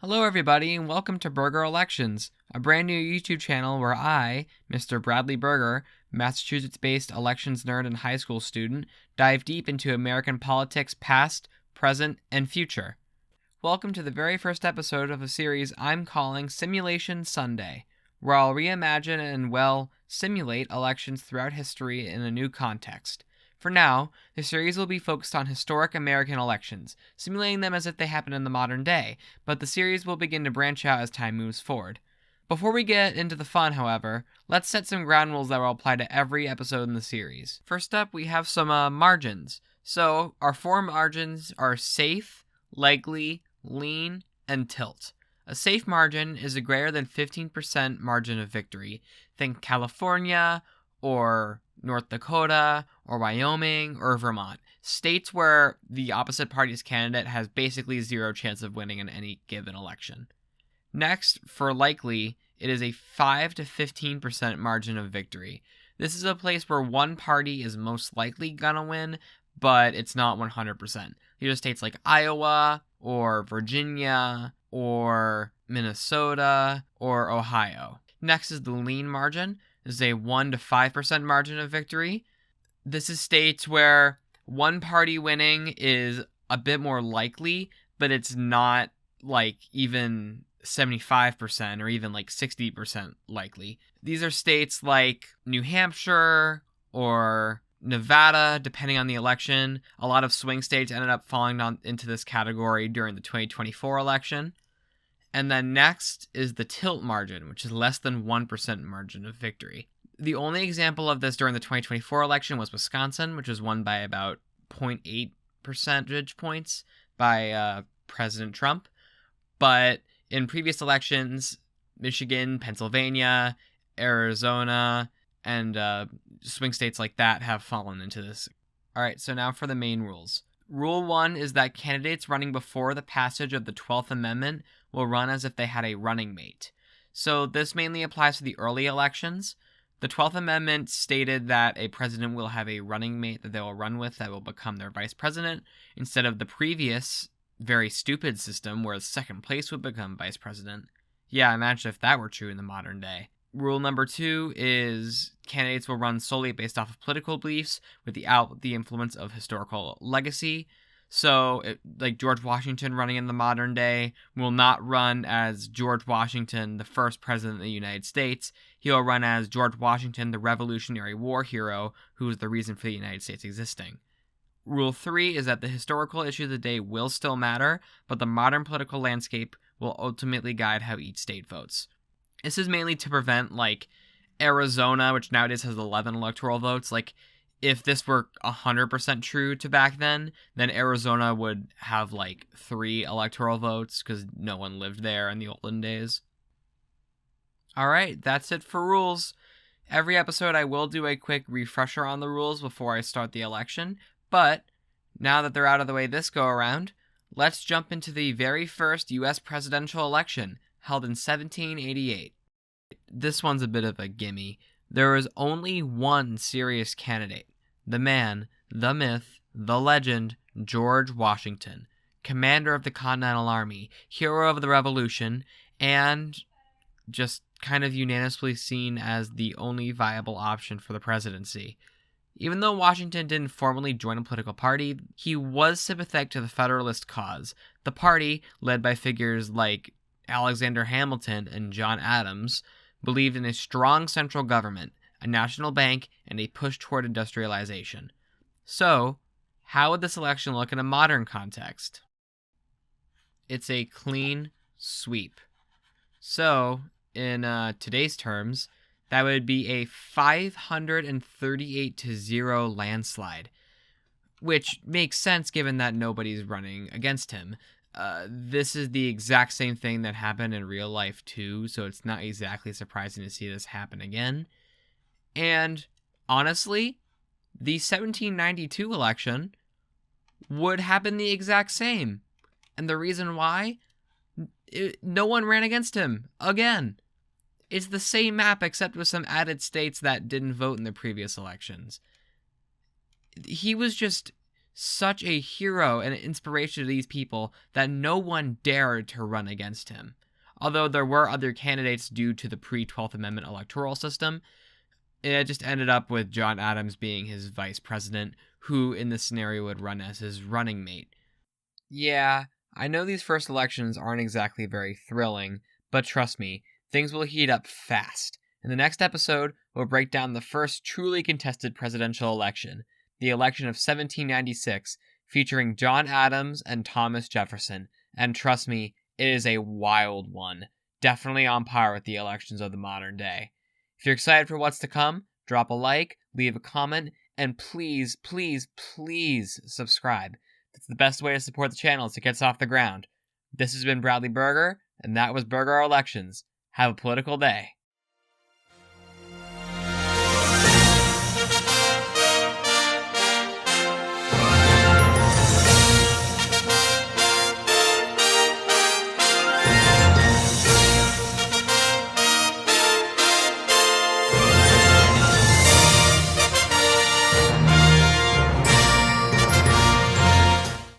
Hello, everybody, and welcome to Burger Elections, a brand new YouTube channel where I, Mr. Bradley Burger, Massachusetts-based elections nerd and high school student, dive deep into American politics past, present, and future. Welcome to the very first episode of a series I'm calling Simulation Sunday, where I'll reimagine and, simulate elections throughout history in a new context. For now, the series will be focused on historic American elections, simulating them as if they happened in the modern day, but the series will begin to branch out as time moves forward. Before we get into the fun, however, let's set some ground rules that will apply to every episode in the series. First up, we have some margins. So, our four margins are safe, likely, lean, and tilt. A safe margin is a greater than 15% margin of victory. Think California, or North Dakota, or Wyoming, or Vermont. States where the opposite party's candidate has basically zero chance of winning in any given election. Next, for likely, it is a 5 to 15% margin of victory. This is a place where one party is most likely gonna win, but it's not 100%. These are states like Iowa, or Virginia, or Minnesota, or Ohio. Next is the lean margin. This is a 1 to 5% margin of victory. This is states where one party winning is a bit more likely, but it's not like even 75% or even like 60% likely. These are states like New Hampshire or Nevada, depending on the election. A lot of swing states ended up falling into this category during the 2024 election. And then next is the tilt margin, which is less than 1% margin of victory. The only example of this during the 2024 election was Wisconsin, which was won by about 0.8 percentage points by President Trump. But in previous elections, Michigan, Pennsylvania, Arizona, and swing states like that have fallen into this. All right, so now for the main rules. Rule 1 is that candidates running before the passage of the 12th Amendment will run as if they had a running mate. So this mainly applies to the early elections. The 12th Amendment stated that a president will have a running mate that they will run with that will become their vice president, instead of the previous very stupid system where second place would become vice president. Yeah, imagine if that were true in the modern day. Rule number 2 is candidates will run solely based off of political beliefs without the influence of historical legacy. So, like George Washington running in the modern day will not run as George Washington, the first president of the United States. He'll run as George Washington, the Revolutionary War hero, who was the reason for the United States existing. Rule 3 is that the historical issues of the day will still matter, but the modern political landscape will ultimately guide how each state votes. This is mainly to prevent, like, Arizona, which nowadays has 11 electoral votes. Like, if this were 100% true to back then Arizona would have, like, 3 electoral votes because no one lived there in the olden days. Alright, that's it for rules. Every episode I will do a quick refresher on the rules before I start the election, but now that they're out of the way this go around, let's jump into the very first U.S. presidential election, held in 1788. This one's a bit of a gimme. There was only one serious candidate. The man, the myth, the legend, George Washington, commander of the Continental Army, hero of the Revolution, and just kind of unanimously seen as the only viable option for the presidency. Even though Washington didn't formally join a political party, he was sympathetic to the Federalist cause. The party, led by figures like Alexander Hamilton and John Adams, believed in a strong central government, a national bank, and a push toward industrialization. So, how would this election look in a modern context? It's a clean sweep. So, in today's terms, that would be a 538-0 landslide, which makes sense given that nobody's running against him. This is the exact same thing that happened in real life too, so it's not exactly surprising to see this happen again. And honestly, the 1792 election would happen the exact same. And the reason why? No one ran against him again. It's the same map except with some added states that didn't vote in the previous elections. He was just such a hero and an inspiration to these people that no one dared to run against him. Although there were other candidates due to the pre-12th Amendment electoral system, it just ended up with John Adams being his vice president, who in this scenario would run as his running mate. Yeah, I know these first elections aren't exactly very thrilling, but trust me, things will heat up fast. In the next episode, we'll break down the first truly contested presidential election, the election of 1796, featuring John Adams and Thomas Jefferson. And trust me, it is a wild one. Definitely on par with the elections of the modern day. If you're excited for what's to come, drop a like, leave a comment, and please, please, please subscribe. That's the best way to support the channel to get us off the ground. This has been Bradley Berger, and that was Berger Elections. Have a political day.